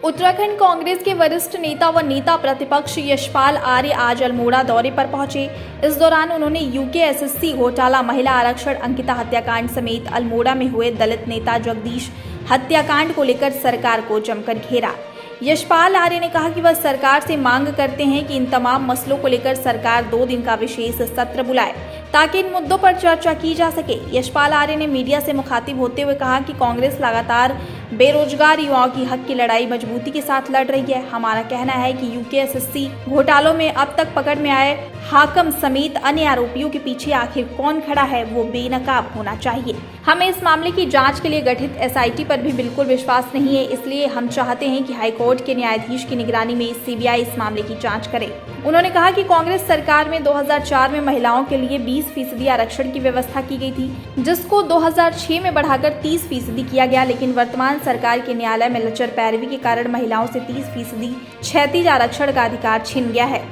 उत्तराखंड कांग्रेस के वरिष्ठ नेता व नेता प्रतिपक्ष यशपाल आर्य आज अल्मोड़ा दौरे पर पहुंचे। इस दौरान उन्होंने यूकेएसएससी घोटाला, महिला आरक्षण, अंकिता हत्याकांड समेत अल्मोड़ा में हुए दलित नेता जगदीश हत्याकांड को लेकर सरकार को जमकर घेरा। यशपाल आर्य ने कहा कि वह सरकार से मांग करते हैं कि इन तमाम मसलों को लेकर सरकार 2 दिन का विशेष सत्र बुलाए ताकि इन मुद्दों पर चर्चा की जा सके। यशपाल आर्य ने मीडिया से मुखातिब होते हुए कहा कि कांग्रेस लगातार बेरोजगार युवाओं की हक की लड़ाई मजबूती के साथ लड़ रही है। हमारा कहना है कि यूकेएसएससी घोटालों में अब तक पकड़ में आए हाकम समेत अन्य आरोपियों के पीछे आखिर कौन खड़ा है, वो बेनकाब होना चाहिए। हमें इस मामले की जांच के लिए गठित एसआईटी पर भी बिल्कुल विश्वास नहीं है, इसलिए हम चाहते हैं कि हाईकोर्ट के न्यायाधीश की निगरानी में सीबीआई इस मामले की जांच करे। उन्होंने कहा कि कांग्रेस सरकार में 2004 में महिलाओं के लिए 20% आरक्षण की व्यवस्था की गई थी, जिसको 2006 में बढ़ाकर 30% किया गया, लेकिन वर्तमान सरकार के न्यायालय में लचर पैरवी के कारण महिलाओं से 30% क्षैतिज आरक्षण का अधिकार छिन गया है।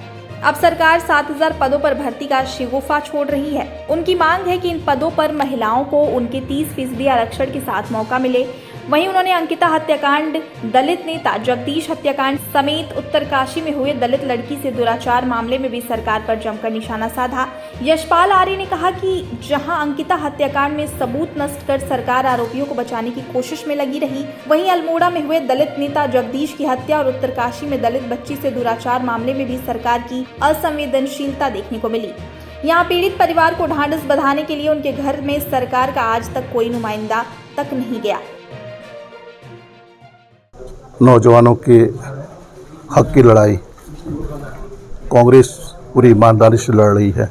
अब सरकार 7000 पदों पर भर्ती का शिगुफा छोड़ रही है। उनकी मांग है कि इन पदों पर महिलाओं को उनके 30% आरक्षण के साथ मौका मिले। वहीं उन्होंने अंकिता हत्याकांड, दलित नेता जगदीश हत्याकांड समेत उत्तरकाशी में हुए दलित लड़की से दुराचार मामले में भी सरकार पर जमकर निशाना साधा। यशपाल आर्य ने कहा कि जहां अंकिता हत्याकांड में सबूत नष्ट कर सरकार आरोपियों को बचाने की कोशिश में लगी रही, वहीं अल्मोड़ा में हुए दलित नेता जगदीश की हत्या और उत्तरकाशी में दलित बच्ची से दुराचार मामले में भी सरकार की असंवेदनशीलता देखने को मिली। यहाँ पीड़ित परिवार को ढांढस बंधाने के लिए उनके घर में सरकार का आज तक कोई नुमाइंदा तक नहीं गया। नौजवानों के हक की लड़ाई कांग्रेस पूरी ईमानदारी से लड़ रही है।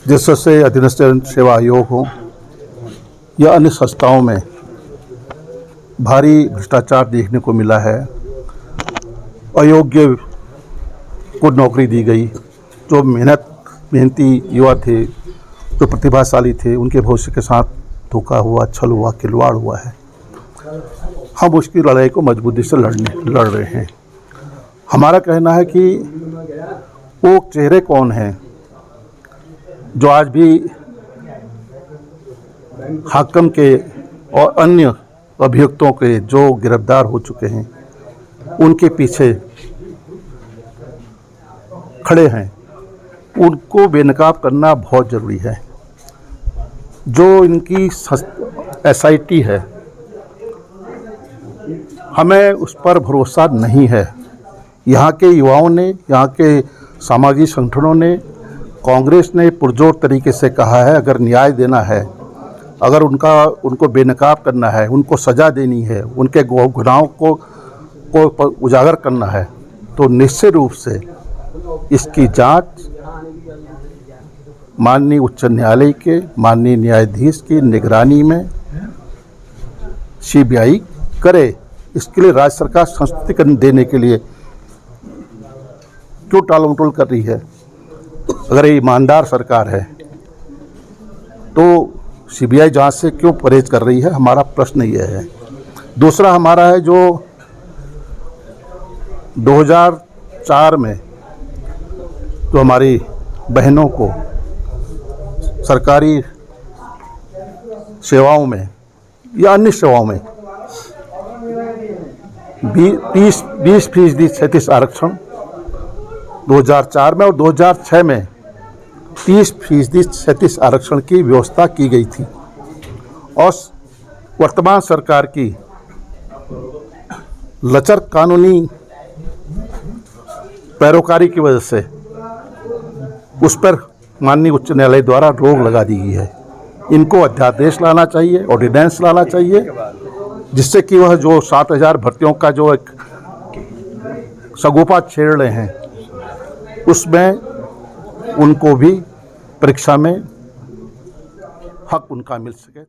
जिससे अधीनस्थ सेवा आयोग हो या अन्य संस्थाओं में भारी भ्रष्टाचार देखने को मिला है। अयोग्य को नौकरी दी गई, जो मेहनती युवा थे, जो प्रतिभाशाली थे, उनके भविष्य के साथ धोखा हुआ, छल हुआ, खिलवाड़ हुआ है। हम उसकी लड़ाई को मजबूती से लड़ रहे हैं। हमारा कहना है कि वो चेहरे कौन हैं जो आज भी हाकिम के और अन्य अभियुक्तों के जो गिरफ्तार हो चुके हैं, उनके पीछे खड़े हैं, उनको बेनकाब करना बहुत ज़रूरी है। जो इनकी एसआईटी है, हमें उस पर भरोसा नहीं है। यहाँ के युवाओं ने, यहाँ के सामाजिक संगठनों ने, कांग्रेस ने पुरजोर तरीके से कहा है, अगर न्याय देना है, अगर उनको बेनकाब करना है, उनको सज़ा देनी है, उनके गुनाहों को उजागर करना है, तो निश्चित रूप से इसकी जांच माननीय उच्च न्यायालय के माननीय न्यायाधीश की निगरानी में सीबीआई करे। इसके लिए राज्य सरकार संस्कृतिकरण देने के लिए क्यों टालमटोल कर रही है? अगर ये ईमानदार सरकार है तो सीबीआई जांच से क्यों परहेज कर रही है? हमारा प्रश्न ये है। दूसरा हमारा है, जो 2004 में जो हमारी बहनों को सरकारी सेवाओं में या अन्य सेवाओं में 20% क्षैतिज आरक्षण 2004 में और 2006 में 30% क्षैतिज आरक्षण की व्यवस्था की गई थी। और वर्तमान सरकार की लचर कानूनी पैरोकारी की वजह से उस पर माननीय उच्च न्यायालय द्वारा रोक लगा दी गई है। इनको अध्यादेश लाना चाहिए, ऑर्डिनेंस लाना चाहिए, जिससे कि वह जो 7000 भर्तियों का जो एक सगोपा छेड़ रहे हैं, उसमें उनको भी परीक्षा में हक उनका मिल सके।